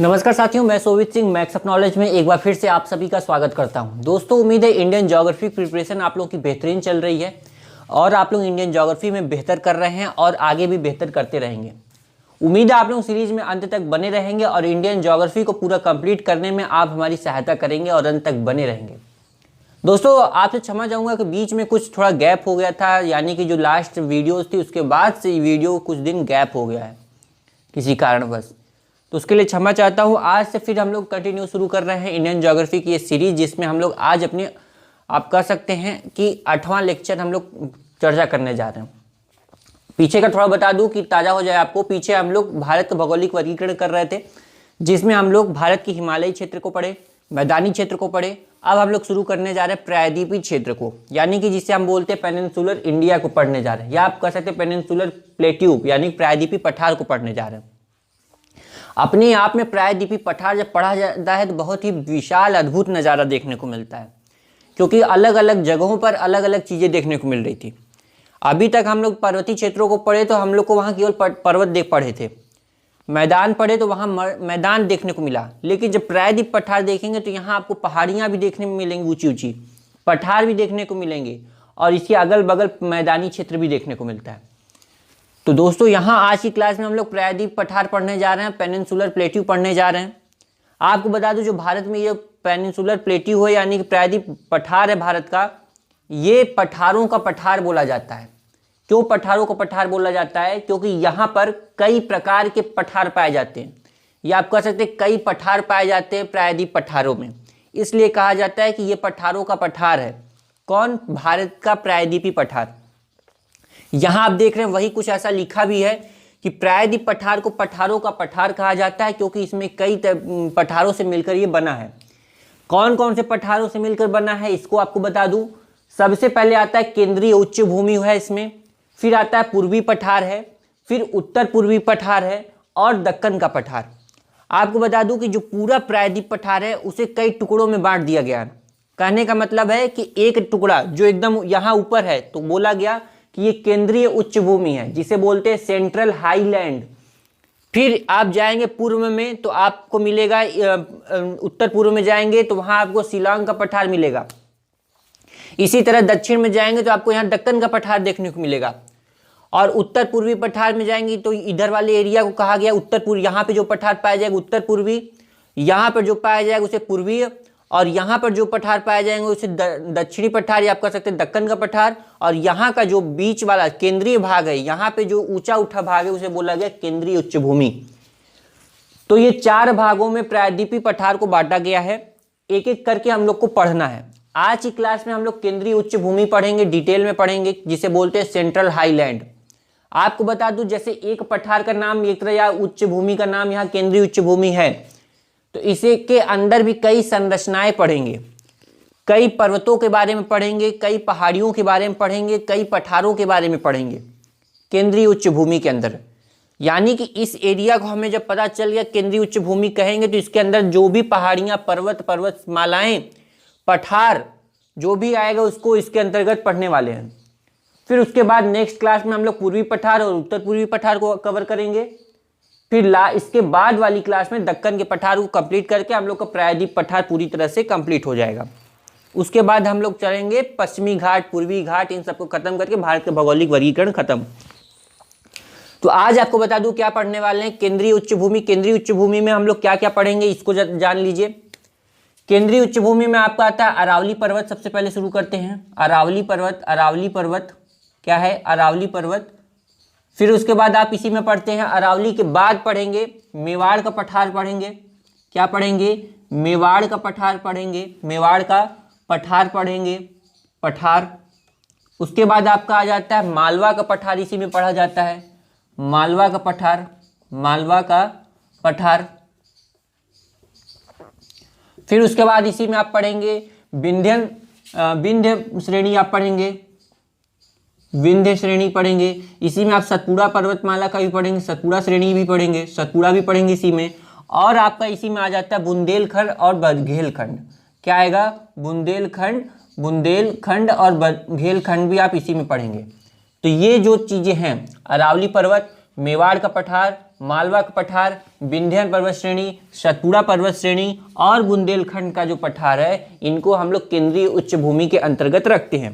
नमस्कार साथियों, मैं सोवित सिंह मैक्स ऑफ नॉलेज में एक बार फिर से आप सभी का स्वागत करता हूं। दोस्तों, उम्मीद है इंडियन ज्योग्राफी प्रिपरेशन आप लोगों की बेहतरीन चल रही है और आप लोग इंडियन ज्योग्राफी में बेहतर कर रहे हैं और आगे भी बेहतर करते रहेंगे। उम्मीद है आप लोग सीरीज में अंत तक बने रहेंगे और इंडियन ज्योग्राफी को पूरा कंप्लीट करने में आप हमारी सहायता करेंगे और अंत तक बने रहेंगे। दोस्तों, आपसे क्षमा चाहूँगा कि बीच में कुछ थोड़ा गैप हो गया था, यानी कि जो लास्ट वीडियोज़ थी उसके बाद से वीडियो कुछ दिन गैप हो गया है किसी कारणवश, तो उसके लिए क्षमा चाहता हूँ। आज से फिर हम लोग कंटिन्यू शुरू कर रहे हैं इंडियन ज्योग्राफी की ये सीरीज, जिसमें हम लोग आज अपने आप कह सकते हैं कि 8वां लेक्चर हम लोग चर्चा करने जा रहे हैं। पीछे का थोड़ा बता दूं कि ताज़ा हो जाए आपको। पीछे हम लोग भारत का भौगोलिक वर्गीकरण कर रहे थे, जिसमें हम लोग भारत के हिमालयी क्षेत्र को पढ़े, मैदानी क्षेत्र को पढ़े। अब हम लोग शुरू करने जा रहे हैं प्रायद्वीपीय क्षेत्र को, यानी कि जिसे हम बोलते हैं पेनिनसुलर इंडिया को पढ़ने जा रहे हैं, या आप कह सकते हैं पेनिनसुलर प्लेट्यू यानी प्रायद्वीपीय पठार को पढ़ने जा रहे हैं। अपने आप में प्रायद्वीपीय पठार जब पढ़ा जाता है तो बहुत ही विशाल अद्भुत नज़ारा देखने को मिलता है, क्योंकि अलग अलग जगहों पर अलग अलग चीज़ें देखने को मिल रही थी। अभी तक हम लोग पर्वतीय क्षेत्रों को पढ़े तो हम लोग को वहाँ केवल पर्वत देख पढ़े थे, मैदान पढ़े तो वहाँ मैदान देखने को मिला। लेकिन जब प्रायद्वीपीय पठार देखेंगे तो यहाँ आपको पहाड़ियाँ भी देखने में मिलेंगी, ऊंची ऊंची पठार भी देखने को मिलेंगे और इसके अगल बगल मैदानी क्षेत्र भी देखने को मिलता है। तो दोस्तों, यहाँ आज की क्लास में हम लोग प्रायद्वीपीय पठार पढ़ने जा रहे हैं, पेनिनसुलर प्लेट्यू पढ़ने जा रहे हैं। आपको बता दूं, जो भारत में ये पेनिनसुलर प्लेट्यू है यानी कि प्रायद्वीपीय पठार है भारत का, ये पठारों का पठार बोला जाता है। क्यों पठारों का पठार बोला जाता है? क्योंकि यहाँ पर कई प्रकार के पठार पाए जाते हैं, या आप कह सकते हैं कई पठार पाए जाते हैं प्रायद्वीपीय पठारों में, इसलिए कहा जाता है कि ये पठारों का पठार है। कौन? भारत का प्रायद्वीपीय पठार। यहाँ आप देख रहे हैं वही कुछ ऐसा लिखा भी है कि प्रायद्वीपीय पठार को पठारों का पठार कहा जाता है, क्योंकि इसमें कई पठारों से मिलकर ये बना है। कौन कौन से पठारों से मिलकर बना है इसको आपको बता दूं। सबसे पहले आता है केंद्रीय उच्च भूमि है इसमें, फिर आता है पूर्वी पठार है, फिर उत्तर पूर्वी पठार है और दक्कन का पठार। आपको बता दूं कि जो पूरा प्रायद्वीपीय पठार है उसे कई टुकड़ों में बांट दिया गया है। कहने का मतलब है कि एक टुकड़ा जो एकदम यहाँ ऊपर है तो बोला गया कि ये केंद्रीय उच्च भूमि है, जिसे बोलते हैं सेंट्रल हाईलैंड। फिर आप जाएंगे पूर्व में तो आपको मिलेगा, उत्तर पूर्व में जाएंगे तो वहाँ आपको शिलांग का पठार मिलेगा। इसी तरह दक्षिण में जाएंगे तो आपको यहाँ दक्कन का पठार देखने को मिलेगा, और उत्तर पूर्वी पठार में जाएंगे तो इधर वाले एरिया को कहा गया उत्तर पूर्व। यहाँ पे जो पठार पाया जाएगा उत्तर पूर्वी, यहाँ पर जो पाया जाएगा उसे पूर्वीय, और यहाँ पर जो पठार पाए जाएंगे उसे दक्षिणी पठार, या आप कह सकते हैं दक्कन का पठार। और यहाँ का जो बीच वाला केंद्रीय भाग है, यहाँ पे जो ऊंचा उठा भाग है उसे बोला गया केंद्रीय उच्च भूमि। तो ये 4 भागों में प्रायद्वीपीय पठार को बांटा गया है, एक एक करके हम लोग को पढ़ना है। आज की क्लास में हम लोग केंद्रीय उच्च भूमि पढ़ेंगे, डिटेल में पढ़ेंगे, जिसे बोलते हैं सेंट्रल हाईलैंड। आपको बता दूं, जैसे एक पठार का नाम एक तरह या उच्च भूमि का नाम यहाँ केंद्रीय उच्च भूमि है, तो इसे के अंदर भी कई संरचनाएं पढ़ेंगे, कई पर्वतों के बारे में पढ़ेंगे, कई पहाड़ियों के बारे में पढ़ेंगे, कई पठारों के बारे में पढ़ेंगे केंद्रीय उच्च भूमि के अंदर। यानी कि इस एरिया को हमें जब पता चल गया केंद्रीय उच्च भूमि कहेंगे तो इसके अंदर जो भी पहाड़ियाँ, पर्वतमालाएं, पठार जो भी आएगा उसको इसके अंतर्गत पढ़ने वाले हैं। फिर उसके बाद नेक्स्ट क्लास में हम लोग पूर्वी पठार और उत्तर पूर्वी पठार को कवर करेंगे। फिर इसके बाद वाली क्लास में दक्कन के पठार को कंप्लीट करके हम लोग का प्रायद्वीपीय पठार पूरी तरह से कंप्लीट हो जाएगा। उसके बाद हम लोग चलेंगे पश्चिमी घाट, पूर्वी घाट, इन सबको खत्म करके भारत का भौगोलिक वर्गीकरण खत्म। तो आज आपको बता दूं क्या पढ़ने वाले हैं। केंद्रीय उच्च भूमि। केंद्रीय उच्च भूमि में हम लोग क्या क्या पढ़ेंगे इसको जान लीजिए। केंद्रीय उच्च भूमि में आपका आता है अरावली पर्वत। सबसे पहले शुरू करते हैं अरावली पर्वत। अरावली पर्वत क्या है? अरावली पर्वत। फिर उसके बाद आप इसी में पढ़ते हैं, अरावली के बाद पढ़ेंगे मेवाड़ का पठार पढ़ेंगे। क्या पढ़ेंगे? मेवाड़ का पठार पढ़ेंगे। मेवाड़ का पठार पढ़ेंगे, पठार। उसके बाद आपका आ जाता है मालवा का पठार, इसी में पढ़ा जाता है मालवा का पठार, मालवा का पठार। फिर उसके बाद इसी में आप पढ़ेंगे विंध्य श्रेणी आप पढ़ेंगे, विंध्य श्रेणी पढ़ेंगे। इसी में आप सतपुड़ा पर्वतमाला का भी पढ़ेंगे, सतपुड़ा श्रेणी भी पढ़ेंगे, सतपुड़ा भी पढ़ेंगे इसी में। और आपका इसी में आ जाता है बुंदेलखंड और बघेलखंड। क्या आएगा? बुंदेलखंड, बुंदेलखंड और बघेलखंड भी आप इसी में पढ़ेंगे। तो ये जो चीज़ें हैं, अरावली पर्वत, मेवाड़ का पठार, मालवा का पठार, विंध्य पर्वत श्रेणी, सतपुड़ा पर्वत श्रेणी और बुंदेलखंड का जो पठार है, इनको हम लोग केंद्रीय उच्च भूमि के अंतर्गत रखते हैं।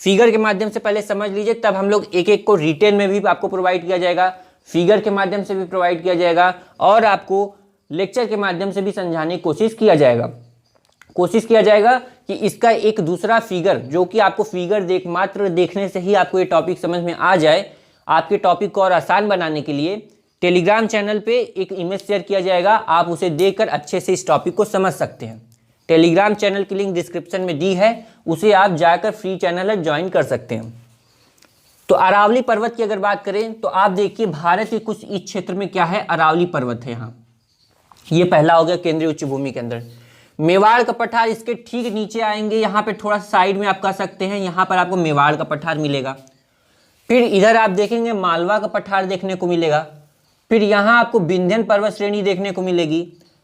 फिगर के माध्यम से पहले समझ लीजिए, तब हम लोग एक एक को रिटेल में भी आपको प्रोवाइड किया जाएगा, फिगर के माध्यम से भी प्रोवाइड किया जाएगा और आपको लेक्चर के माध्यम से भी समझाने की कोशिश किया जाएगा कि इसका एक दूसरा फिगर, जो कि आपको फिगर मात्र देखने से ही आपको ये टॉपिक समझ में आ जाए, आपके टॉपिक को और आसान बनाने के लिए टेलीग्राम चैनल पे एक इमेज शेयर किया जाएगा, आप उसे देखकर अच्छे से इस टॉपिक को समझ सकते हैं। टेलीग्राम चैनल की लिंक डिस्क्रिप्शन में दी है, उसे आप जाकर फ्री चैनल है ज्वाइन कर सकते हैं। तो अरावली पर्वत की अगर बात करें तो आप देखिए भारत के कुछ इस क्षेत्र में क्या है, अरावली पर्वत है। यहाँ ये पहला हो गया केंद्रीय उच्च भूमि के अंदर। मेवाड़ का पठार इसके ठीक नीचे आएंगे, यहाँ पे थोड़ा साइड में आप कह सकते हैं, यहाँ पर आपको मेवाड़ का पठार मिलेगा। फिर इधर आप देखेंगे मालवा का पठार देखने को मिलेगा। फिर यहाँ आपको विंध्य पर्वत श्रेणी देखने को मिलेगी,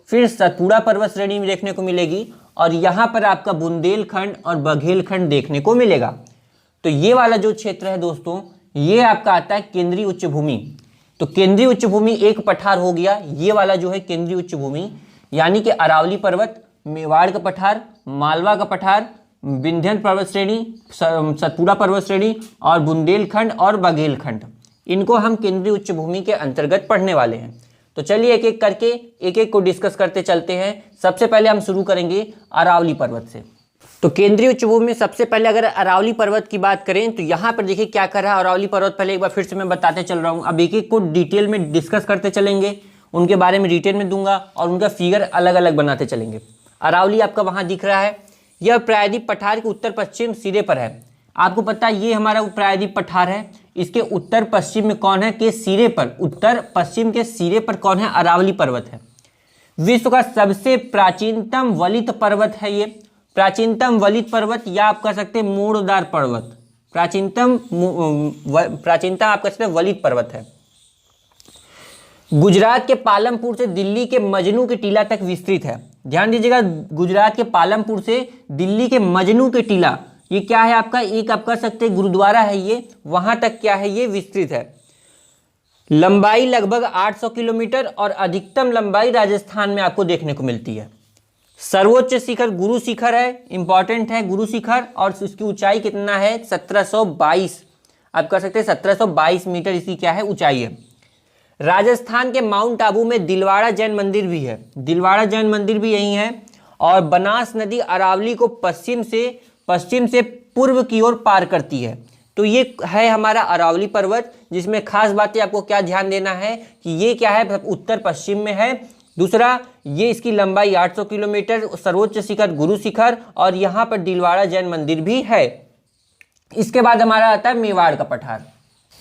फिर सतपुड़ा पर्वत श्रेणी में देखने को मिलेगी और यहाँ पर आपका बुंदेलखंड और बघेलखंड देखने को मिलेगा। तो ये वाला जो क्षेत्र है दोस्तों, ये आपका आता है केंद्रीय उच्च भूमि। तो केंद्रीय उच्च भूमि एक पठार हो गया, ये वाला जो है केंद्रीय उच्च भूमि, यानी कि अरावली पर्वत, मेवाड़ का पठार, मालवा का पठार, विंध्य पर्वत श्रेणी, सतपुड़ा पर्वत श्रेणी और बुंदेलखंड और बघेलखंड, इनको हम केंद्रीय उच्च भूमि के अंतर्गत पढ़ने वाले हैं। तो चलिए एक एक करके एक एक को डिस्कस करते चलते हैं। सबसे पहले हम शुरू करेंगे अरावली पर्वत से। तो केंद्रीय उच्च भूमि में सबसे पहले अगर अरावली पर्वत की बात करें तो यहाँ पर देखिए क्या कर रहा है अरावली पर्वत। पहले एक बार फिर से मैं बताते चल रहा हूँ, अब एक एक को डिटेल में डिस्कस करते चलेंगे, उनके बारे में डिटेल में दूंगा और उनका फिगर अलग अलग बनाते चलेंगे। अरावली आपका वहाँ दिख रहा है, यह प्रायद्वीप पठार के उत्तर पश्चिम सिरे पर है। आपको पता है ये हमारा प्रायद्वीप पठार है, इसके उत्तर पश्चिम में कौन है के सिरे पर, उत्तर पश्चिम के सिरे पर कौन है, अरावली पर्वत है। विश्व का सबसे प्राचीनतम वलित पर्वत है ये, प्राचीनतम वलित पर्वत या आप कह सकते हैं मोड़दार पर्वत, प्राचीनतम आप कह सकते हैं वलित पर्वत है। गुजरात के पालमपुर से दिल्ली के मजनू के टीला तक विस्तृत है। ध्यान दीजिएगा, गुजरात के पालमपुर से दिल्ली के मजनू के टीला, ये क्या है आपका, एक आप कह सकते हैं गुरुद्वारा है ये, वहां तक क्या है ये विस्तृत है। लंबाई लगभग 800 किलोमीटर और अधिकतम लंबाई राजस्थान में आपको देखने को मिलती है। सर्वोच्च शिखर गुरु शिखर है, इंपॉर्टेंट है गुरु शिखर, और इसकी ऊंचाई कितना है 1722, आप कह सकते हैं 1722 मीटर इसकी क्या है ऊंचाई है। राजस्थान के माउंट आबू में दिलवाड़ा जैन मंदिर भी है, दिलवाड़ा जैन मंदिर भी यही है। और बनास नदी अरावली को पश्चिम से पूर्व की ओर पार करती है। तो ये है हमारा अरावली पर्वत, जिसमें खास बातें आपको क्या ध्यान देना है कि ये क्या है उत्तर पश्चिम में है। दूसरा, ये इसकी लंबाई 800 किलोमीटर, सर्वोच्च शिखर गुरु शिखर, और यहाँ पर दिलवाड़ा जैन मंदिर भी है। इसके बाद हमारा आता है मेवाड़ का पठार।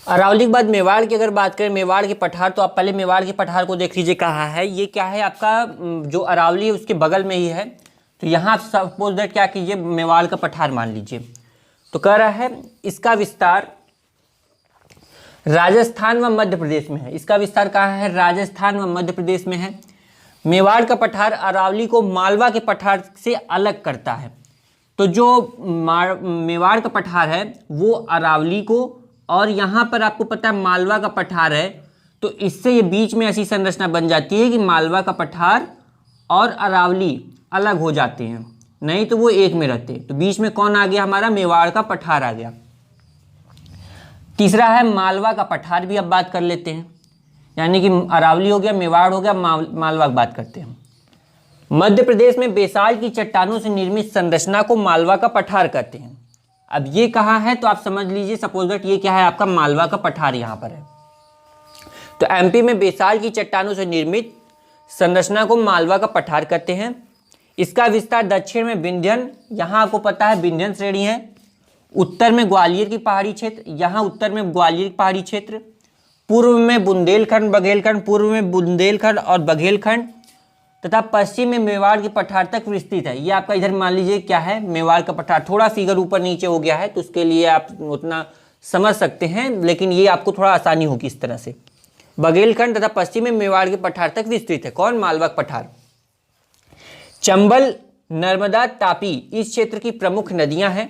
अरावली के बाद मेवाड़ की अगर बात करें, मेवाड़ के पठार, तो आप पहले मेवाड़ के पठार को देख लीजिए कहाँ है। ये क्या है आपका, जो अरावली है उसके बगल में ही है। तो यहाँ सपोज दैट क्या कीजिए, मेवाड़ का पठार मान लीजिए। तो कह रहा है इसका विस्तार राजस्थान व मध्य प्रदेश में है। इसका विस्तार कहाँ है, राजस्थान व मध्य प्रदेश में है। मेवाड़ का पठार अरावली को मालवा के पठार से अलग करता है। तो जो मेवाड़ का पठार है वो अरावली को, और यहाँ पर आपको पता है मालवा का पठार है, तो इससे ये बीच में ऐसी संरचना बन जाती है कि मालवा का पठार और अरावली अलग हो जाते हैं, नहीं तो वो एक में रहते। तो बीच में कौन आ गया, हमारा मेवाड़ का पठार आ गया। तीसरा है मालवा का पठार, भी अब बात कर लेते हैं, यानी कि अरावली हो गया, मेवाड़ हो गया, मालवा की बात करते हैं। मध्य प्रदेश में बेसाल्ट की चट्टानों से निर्मित संरचना को मालवा का पठार कहते हैं। अब ये कहाँ है तो आप समझ लीजिए, सपोज दैट ये क्या है आपका मालवा का पठार यहाँ पर है। तो एमपी में बेसाल्ट की चट्टानों से निर्मित संरचना को मालवा का पठार कहते हैं। इसका विस्तार दक्षिण में विंध्यन, यहाँ आपको पता है विंध्यन श्रेणी है। उत्तर में ग्वालियर की पहाड़ी क्षेत्र, यहाँ उत्तर में ग्वालियर की पहाड़ी क्षेत्र। पूर्व में बुंदेलखंड बघेलखंड, पूर्व में बुंदेलखंड और बघेलखंड, तथा पश्चिम में मेवाड़ के पठार तक विस्तृत है। ये आपका इधर मान लीजिए क्या है, मेवाड़ का पठार। थोड़ा फिगर ऊपर नीचे हो गया है तो उसके लिए आप उतना समझ सकते हैं, लेकिन ये आपको थोड़ा आसानी होगी इस तरह से। बघेलखंड तथा पश्चिम में मेवाड़ के पठार तक विस्तृत है। कौन, मालवा का पठार। चंबल, नर्मदा, तापी इस क्षेत्र की प्रमुख नदियां हैं।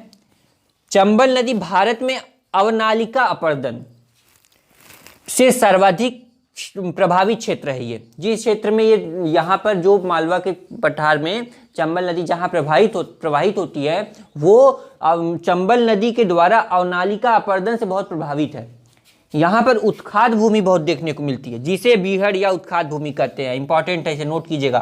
चंबल नदी भारत में अवनालिका अपर्दन से सर्वाधिक प्रभावित क्षेत्र है ये। जिस क्षेत्र में ये यहाँ पर जो मालवा के पठार में चंबल नदी जहाँ प्रवाहित होती है वो चंबल नदी के द्वारा अवनालिका अपर्दन से बहुत प्रभावित है। यहाँ पर उत्खाद भूमि बहुत देखने को मिलती है, जिसे बीहड़ या उत्खाद भूमि कहते हैं। इंपॉर्टेंट है, इसे नोट कीजिएगा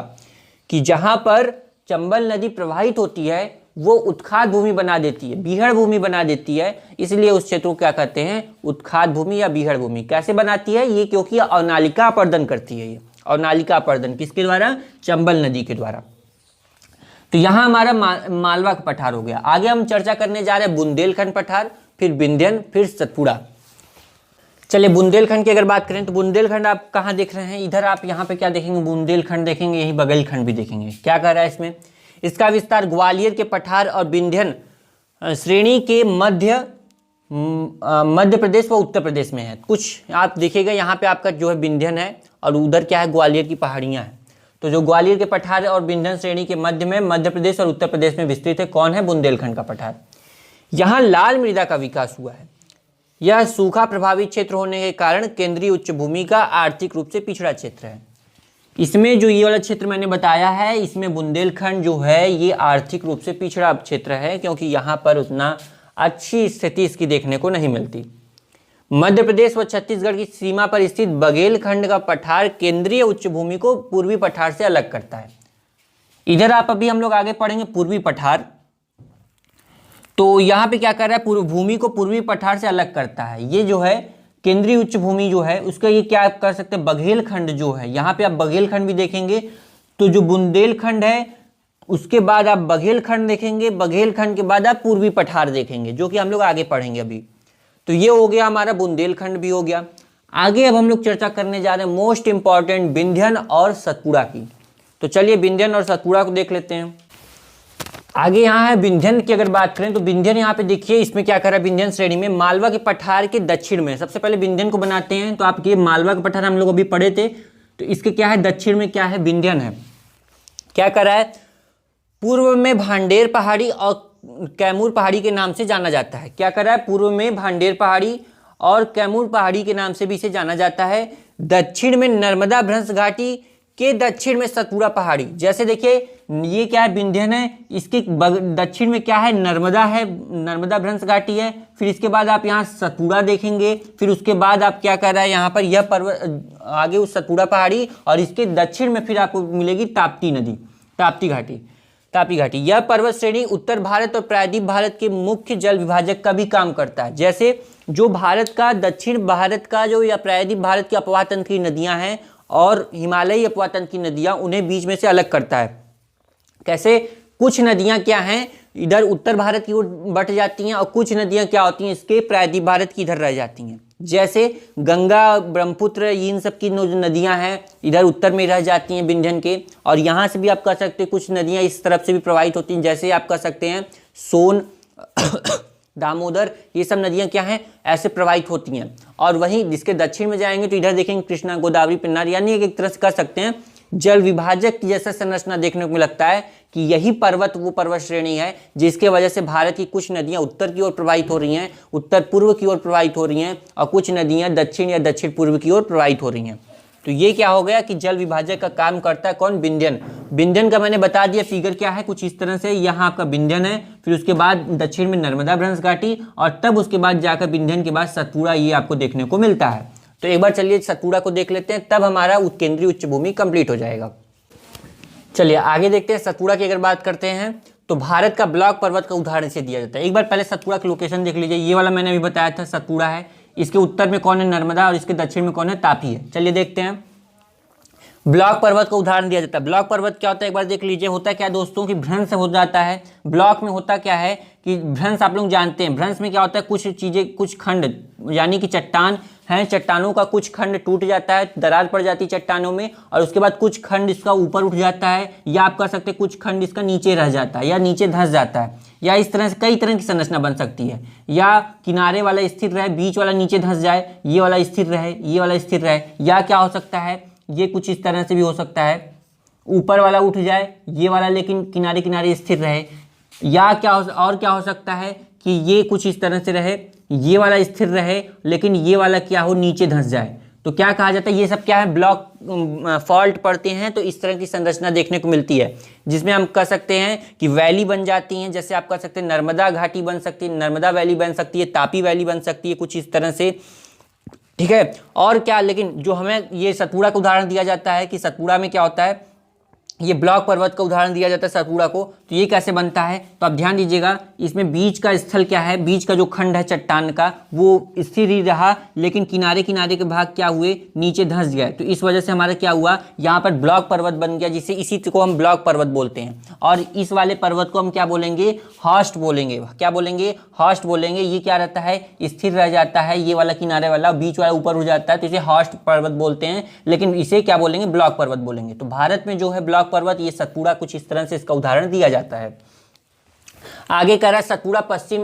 कि जहाँ पर चंबल नदी प्रवाहित होती है वो उत्खाद भूमि बना देती है, बीहड़ भूमि बना देती है, इसलिए उस क्षेत्र को क्या कहते हैं, उत्खाद भूमि या बीहड़ भूमि। कैसे बनाती है ये, क्योंकि अवनालिका अपर्दन करती है। ये अवनालिका अपर्दन किसके द्वारा, चंबल नदी के द्वारा। तो यहाँ हमारा मालवा का पठार हो गया। आगे हम चर्चा करने जा रहे हैं बुंदेलखंड पठार, फिर विंध्यन, फिर सतपुड़ा। चलिए बुंदेलखंड की अगर बात करें तो बुंदेलखंड आप कहाँ देख रहे हैं, इधर आप यहाँ पे क्या देखेंगे, बुंदेलखंड देखेंगे, यही बघेलखंड भी देखेंगे। क्या कर रहा है इसमें, इसका विस्तार ग्वालियर के पठार और विंध्यन श्रेणी के मध्य प्रदेश व उत्तर प्रदेश में है। कुछ आप देखिएगा यहाँ पे आपका जो है विंध्यन है और उधर क्या है, ग्वालियर की पहाड़ियाँ हैं। तो जो ग्वालियर के पठार और विंध्यन श्रेणी के मध्य में मध्य प्रदेश और उत्तर प्रदेश में विस्तृत है, कौन है, बुंदेलखंड का पठार। यहाँ लाल मृदा का विकास हुआ है। यह सूखा प्रभावित क्षेत्र होने के कारण केंद्रीय उच्च भूमि का आर्थिक रूप से पिछड़ा क्षेत्र है। इसमें जो ये वाला क्षेत्र मैंने बताया है, इसमें बुंदेलखंड जो है ये आर्थिक रूप से पिछड़ा क्षेत्र है, क्योंकि यहाँ पर उतना अच्छी स्थिति इसकी देखने को नहीं मिलती। मध्य प्रदेश व छत्तीसगढ़ की सीमा पर स्थित बघेलखंड का पठार केंद्रीय उच्च भूमि को पूर्वी पठार से अलग करता है। इधर आप अभी हम लोग आगे पढ़ेंगे पूर्वी पठार। तो यहाँ पे क्या कर रहा है, पूर्व भूमि को पूर्वी पठार से अलग करता है। ये जो है केंद्रीय उच्च भूमि जो है उसका ये क्या आप कर सकते हैं, बघेलखंड जो है, यहाँ पे आप बघेलखंड भी देखेंगे। तो जो बुंदेलखंड है उसके बाद आप बघेलखंड देखेंगे, बघेलखंड के बाद आप पूर्वी पठार देखेंगे, जो कि हम लोग आगे पढ़ेंगे अभी। तो ये हो गया हमारा बुंदेलखंड भी हो गया। आगे अब हम लोग चर्चा करने जा रहे हैं मोस्ट इंपॉर्टेंट विंध्यन और सतपुड़ा की। तो चलिए विंध्यन और सतपुड़ा को देख लेते हैं। आगे यहाँ है विंध्यन की अगर बात करें तो विंध्यन यहाँ पे देखिए इसमें क्या कर रहा है, विंध्यन श्रेणी में मालवा के पठार के दक्षिण में। सबसे पहले विंध्यन को बनाते हैं। तो आप ये मालवा का पठार हम लोग अभी पढ़े थे, तो इसके क्या है, दक्षिण में क्या है, विंध्यन है। क्या कर रहा है, पूर्व में भांडेर पहाड़ी और कैमूर पहाड़ी के नाम से जाना जाता है। क्या कर रहा है, पूर्व में भांडेर पहाड़ी और कैमूर पहाड़ी के नाम से भी इसे जाना जाता है। दक्षिण में नर्मदा भ्रंश घाटी के दक्षिण में सतपुड़ा पहाड़ी। जैसे देखिए ये क्या है, विंध्यन है, इसके दक्षिण में क्या है, नर्मदा है, नर्मदा भ्रंश घाटी है। फिर इसके बाद आप यहाँ सतपुड़ा देखेंगे। फिर उसके बाद आप क्या कर रहा है, यहाँ पर यह पर्वत आगे उस सतपुड़ा पहाड़ी और इसके दक्षिण में फिर आपको मिलेगी ताप्ती नदी, ताप्ती घाटी। यह पर्वत श्रेणी उत्तर भारत और प्रायद्वीप भारत के मुख्य जल विभाजक का भी काम करता है। जैसे जो भारत का दक्षिण भारत का जो या प्रायद्वीप भारत की अपवाह तंत्र की नदियां हैं और हिमालयी अपवाह तंत्र की नदियां, उन्हें बीच में से अलग करता है। कैसे, कुछ नदियां क्या हैं इधर उत्तर भारत की ओर बट जाती हैं और कुछ नदियां क्या होती हैं इसके प्रायद्वीप भारत की इधर रह जाती हैं। जैसे गंगा, ब्रह्मपुत्र, इन सब की जो नदियां हैं इधर उत्तर में रह जाती हैं विंध्यन के। और यहाँ से भी आप कह सकते हैं कुछ नदियां इस तरफ से भी प्रवाहित होती हैं। जैसे आप कह सकते हैं सोन दामोदर, ये सब नदियां क्या हैं, ऐसे प्रवाहित होती हैं। और वहीं जिसके दक्षिण में जाएंगे तो इधर देखेंगे कृष्णा, गोदावरी, पेन्नार, यानी एक तरह से कह सकते हैं जल विभाजक की जैसा संरचना देखने को लगता है कि यही पर्वत वो पर्वत श्रेणी है जिसके वजह से भारत की कुछ नदियां उत्तर की ओर प्रवाहित हो रही हैं, उत्तर पूर्व की ओर प्रवाहित हो रही हैं, और कुछ नदियां दक्षिण या दक्षिण पूर्व की ओर प्रवाहित हो रही हैं। तो ये क्या हो गया कि जल विभाजक का काम करता है कौन, विंध्यन। विंध्यन का मैंने बता दिया फिगर क्या है, कुछ इस तरह से यहाँ आपका विंध्यन है, फिर उसके बाद दक्षिण में नर्मदा भ्रंश घाटी और तब उसके बाद जाकर विंध्यन के बाद सतपुड़ा, ये आपको देखने को मिलता है। तो एक बार चलिए सतपुड़ा को देख लेते हैं, तब हमारा केंद्रीय उच्च भूमि कंप्लीट हो जाएगा। चलिए आगे देखते हैं। सतपुड़ा की अगर बात करते हैं तो भारत का ब्लॉक पर्वत का उदाहरण से दिया जाता है। एक बार पहले सतपुड़ा की लोकेशन देख लीजिए। ये वाला मैंने अभी बताया था सतपुड़ा है, इसके उत्तर में कौन है, नर्मदा, और इसके दक्षिण में कौन है, तापी है। चलिए देखते हैं। ब्लॉक पर्वत का उदाहरण दिया जाता है। ब्लॉक पर्वत क्या होता है एक बार देख लीजिए। होता क्या है दोस्तों कि भ्रंश हो जाता है। ब्लॉक में होता क्या है कि भ्रंश आप लोग जानते हैं, भ्रंश में क्या होता है, कुछ चीजें, कुछ खंड यानी कि चट्टान हैं, चट्टानों का कुछ खंड टूट जाता है, दरार पड़ जाती है चट्टानों में, और उसके बाद कुछ खंड इसका ऊपर उठ जाता है, या आप कह सकते हैं कुछ खंड इसका नीचे रह जाता है या नीचे धंस जाता है, या इस तरह से कई तरह की संरचना बन सकती है। या किनारे वाला स्थिर रहे, बीच वाला नीचे धंस जाए, ये वाला स्थिर रहे, ये वाला स्थिर रहे, या क्या हो सकता है, ये कुछ इस तरह से भी हो सकता है, ऊपर वाला उठ जाए, ये वाला लेकिन किनारे किनारे स्थिर रहे, या क्या हो सकता है कि ये कुछ इस तरह से रहे, ये वाला स्थिर रहे लेकिन ये वाला क्या हो, नीचे धंस जाए। तो क्या कहा जाता है, ये सब क्या है, ब्लॉक फॉल्ट पड़ते हैं तो इस तरह की संरचना देखने को मिलती है, जिसमें हम कह सकते हैं कि वैली बन जाती हैं। जैसे आप कह सकते हैं नर्मदा घाटी बन सकती है, नर्मदा वैली बन सकती है, तापी वैली बन सकती है, कुछ इस तरह से, ठीक है। और क्या, लेकिन जो हमें ये सतपुड़ा का उदाहरण दिया जाता है कि सतपुड़ा में क्या होता है, ये ब्लॉक पर्वत का उदाहरण दिया जाता है सतपुड़ा को, तो ये कैसे बनता है, तो आप ध्यान दीजिएगा, इसमें बीच का स्थल क्या है, बीच का जो खंड है चट्टान का वो स्थिर ही रहा, लेकिन किनारे किनारे के भाग क्या हुए, नीचे धंस गए। तो इस वजह से हमारा क्या हुआ, यहाँ पर ब्लॉक पर्वत बन गया, जिसे इसी को हम ब्लॉक पर्वत बोलते हैं। और इस वाले पर्वत को हम क्या बोलेंगे, हॉस्ट बोलेंगे। क्या बोलेंगे, हॉस्ट बोलेंगे। ये क्या रहता है, स्थिर रह जाता है, ये वाला किनारे वाला, बीच वाला ऊपर हो जाता है, तो इसे हॉस्ट पर्वत बोलते हैं, लेकिन इसे क्या बोलेंगे, ब्लॉक पर्वत बोलेंगे। तो भारत में जो है ब्लॉक पर्वत, ये सतपुड़ा कुछ इस तरह से इसका उदाहरण दिया जाता है। आगे कह रहा है सतपुड़ा पश्चिम,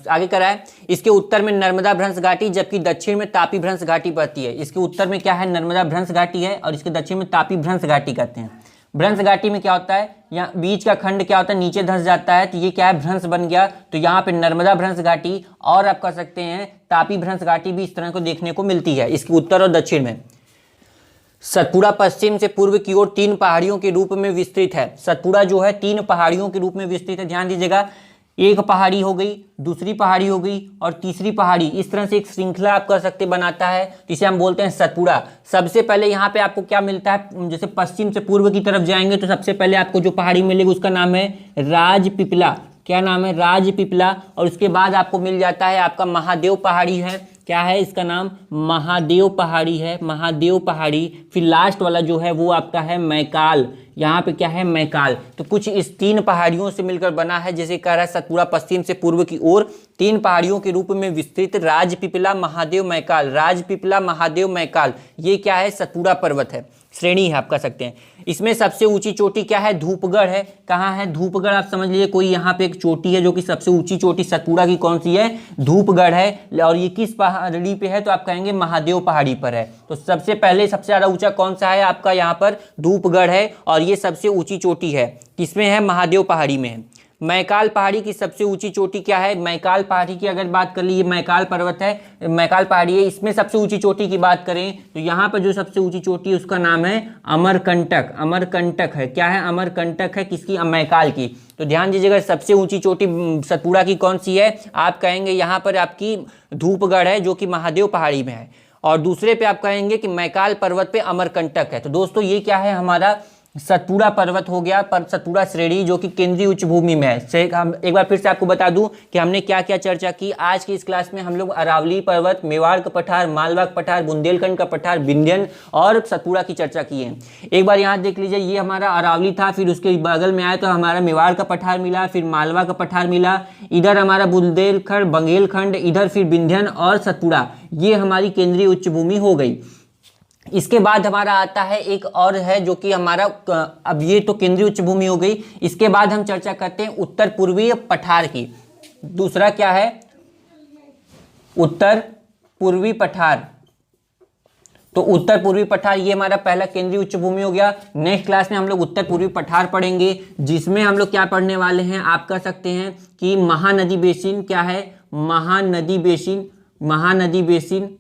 आगे कह रहा है इसके उत्तर में नर्मदा भ्रंश घाटी, जबकि दक्षिण में तापी भ्रंश घाटी पड़ती है। इसके उत्तर में क्या है, नर्मदा भ्रंश घाटी है, और इसके दक्षिण में तापी भ्रंश घाटी कहते हैं। भ्रंश घाटी में क्या होता है, यहाँ बीच का खंड क्या होता है, नीचे धंस जाता है, तो ये क्या है, भ्रंश बन गया। तो यहाँ पे नर्मदा भ्रंश घाटी और आप कह सकते हैं तापी भ्रंश घाटी भी इस तरह को देखने को मिलती है इसके उत्तर और दक्षिण में। सतपुड़ा पश्चिम से पूर्व की ओर 3 पहाड़ियों के रूप में विस्तृत है। सतपुड़ा जो है 3 पहाड़ियों के रूप में विस्तृत है। ध्यान दीजिएगा, एक पहाड़ी हो गई, दूसरी पहाड़ी हो गई और तीसरी पहाड़ी, इस तरह से एक श्रृंखला आप कह सकते बनाता है, जिसे हम बोलते हैं सतपुड़ा। सबसे पहले यहाँ पे आपको क्या मिलता है, जैसे पश्चिम से पूर्व की तरफ जाएंगे तो सबसे पहले आपको जो पहाड़ी मिलेगी उसका नाम है राजपीपला। क्या नाम है, राजपीपला। और उसके बाद आपको मिल जाता है आपका महादेव पहाड़ी है। क्या है इसका नाम, महादेव पहाड़ी है, महादेव पहाड़ी। फिर लास्ट वाला जो है वो आपका है मैकाल। यहाँ पे क्या है, मैकाल। तो कुछ इस 3 पहाड़ियों से मिलकर बना है, जैसे कह रहा है सतपुड़ा पश्चिम से पूर्व की ओर 3 पहाड़ियों के रूप में विस्तृत, राजपीपला महादेव मैकाल, राजपीपला महादेव मैकाल। ये क्या है, सतपुड़ा पर्वत है, श्रेणी है आप कह सकते हैं। इसमें सबसे ऊंची चोटी क्या है, धूपगढ़ है। कहाँ है, धूपगढ़। आप समझ लीजिए कोई यहाँ पे एक चोटी है जो कि सबसे ऊंची चोटी सतपुड़ा की कौन सी है, धूपगढ़ है। और ये किस पहाड़ी पे है, तो आप कहेंगे महादेव पहाड़ी पर है। तो सबसे पहले सबसे ज्यादा ऊंचा कौन सा है आपका, यहाँ पर धूपगढ़ है, और ये सबसे ऊंची चोटी है, किसमें है, महादेव पहाड़ी में है। मैकाल पहाड़ी की सबसे ऊंची चोटी क्या है, मैकाल पहाड़ी की अगर बात कर ली, ये मैकाल पर्वत है, मैकाल पहाड़ी है। इसमें सबसे ऊंची चोटी की बात करें तो यहाँ पर जो सबसे ऊंची चोटी है उसका नाम है अमरकंटक। अमरकंटक है, क्या है, अमरकंटक है, किसकी, मैकाल की। तो ध्यान दीजिएगा, सबसे ऊंची चोटी सतपुड़ा की कौन सी है, आप कहेंगे यहाँ पर आपकी धूपगढ़ है, जो कि महादेव पहाड़ी में है। और दूसरे पे आप कहेंगे कि मैकाल पर्वत पे अमरकंटक है। तो दोस्तों ये क्या है, हमारा सतपुड़ा पर्वत हो गया, पर सतपुड़ा श्रेणी जो कि केंद्रीय उच्च भूमि में है। हम एक बार फिर से आपको बता दूं कि हमने क्या क्या चर्चा की आज की इस क्लास में। हम लोग अरावली पर्वत, मेवाड़ का पठार, मालवा का पठार, बुंदेलखंड का पठार, विंध्यन और सतपुड़ा की चर्चा की है। एक बार यहाँ देख लीजिए, ये हमारा अरावली था, फिर उसके बगल में आया तो हमारा मेवाड़ का पठार मिला, फिर मालवा का पठार मिला, इधर हमारा बुंदेलखंड, बंगेलखंड, इधर फिर विंध्यन और सतपुड़ा, ये हमारी केंद्रीय उच्च भूमि हो गई। इसके बाद हमारा आता है एक और है जो कि हमारा, अब ये तो केंद्रीय उच्च भूमि हो गई। इसके बाद हम चर्चा करते हैं उत्तर पूर्वीय पठार की। दूसरा क्या है, उत्तर पूर्वी पठार। तो उत्तर पूर्वी पठार ये हमारा पहला केंद्रीय उच्च भूमि हो गया। नेक्स्ट क्लास में हम लोग उत्तर पूर्वी पठार पढ़ेंगे, जिसमें हम लोग क्या पढ़ने वाले हैं, आप कह सकते हैं कि महानदी बेसिन। क्या है, महानदी बेसिन, महानदी बेसिन।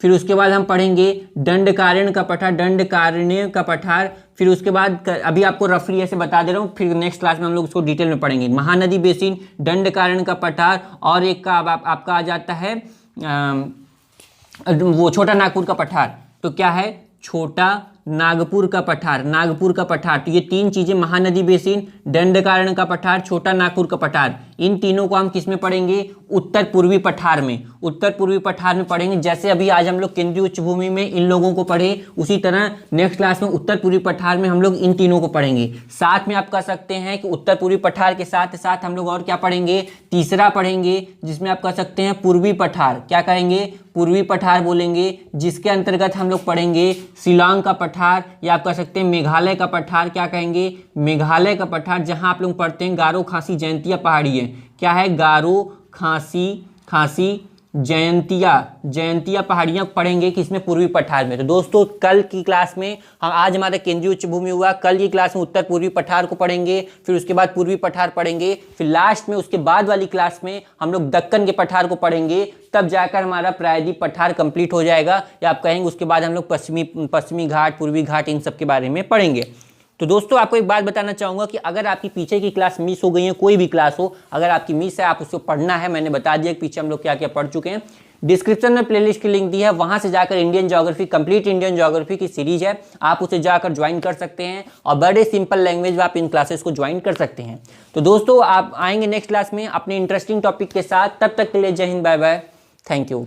फिर उसके बाद हम पढ़ेंगे दंडकारण्य का पठार, दंडकारण्य का पठार। फिर उसके बाद अभी आपको रफली ऐसे बता दे रहा हूँ, फिर नेक्स्ट क्लास में हम लोग उसको डिटेल में पढ़ेंगे। महानदी बेसिन, दंडकारण्य का पठार, और एक का आपका आ जाता है वो छोटा नागपुर का पठार। तो क्या है, छोटा नागपुर का पठार, नागपुर का पठार। तो ये 3 चीजें, महानदी बेसिन, दंडकारण्य का पठार, छोटा नागपुर का पठार, इन तीनों को हम किस में पढ़ेंगे, उत्तर पूर्वी पठार में, उत्तर पूर्वी पठार में पढ़ेंगे। जैसे अभी आज हम लोग केंद्रीय उच्च भूमि में इन लोगों को पढ़े, उसी तरह नेक्स्ट क्लास में उत्तर पूर्वी पठार में हम लोग इन तीनों को पढ़ेंगे। साथ में आप कह सकते हैं कि उत्तर पूर्वी पठार के साथ साथ हम लोग और क्या पढ़ेंगे, तीसरा पढ़ेंगे, जिसमें आप कह सकते हैं पूर्वी पठार। क्या कहेंगे, पूर्वी पठार बोलेंगे, जिसके अंतर्गत हम लोग पढ़ेंगे शिलांग का पठार, या आप कह सकते हैं मेघालय का पठार। क्या कहेंगे, मेघालय का पठार, जहां आप लोग पढ़ते हैं गारो खासी जयंतिया पहाड़ी है। क्या है, गारो खासी जयंतिया पहाड़ियाँ पढ़ेंगे किसमें, पूर्वी पठार में। तो दोस्तों कल की क्लास में हम, आज हमारा केंद्रीय उच्च भूमि हुआ, कल की क्लास में उत्तर पूर्वी पठार को पढ़ेंगे, फिर उसके बाद पूर्वी पठार पढ़ेंगे, फिर लास्ट में उसके बाद वाली क्लास में हम लोग दक्कन के पठार को पढ़ेंगे, तब जाकर हमारा प्रायद्वीप पठार कंप्लीट हो जाएगा। या आप कहेंगे उसके बाद हम लोग पश्चिमी घाट, पूर्वी घाट, इन सब के बारे में पढ़ेंगे। तो दोस्तों आपको एक बात बताना चाहूँगा कि अगर आपकी पीछे की क्लास मिस हो गई है, कोई भी क्लास हो, अगर आपकी मिस है, आप उसको पढ़ना है, मैंने बता दिया कि पीछे हम लोग क्या क्या पढ़ चुके हैं। डिस्क्रिप्शन में प्लेलिस्ट की लिंक दी है, वहां से जाकर Indian geography, complete Indian geography की सीरीज है, आप उसे जाकर ज्वाइन कर सकते हैं और बड़े सिंपल लैंग्वेज में आप इन क्लासेस को ज्वाइन कर सकते हैं। तो दोस्तों आप आएंगे नेक्स्ट क्लास में अपने इंटरेस्टिंग टॉपिक के साथ, तब तक के लिए जय हिंद, बाय बाय, थैंक यू।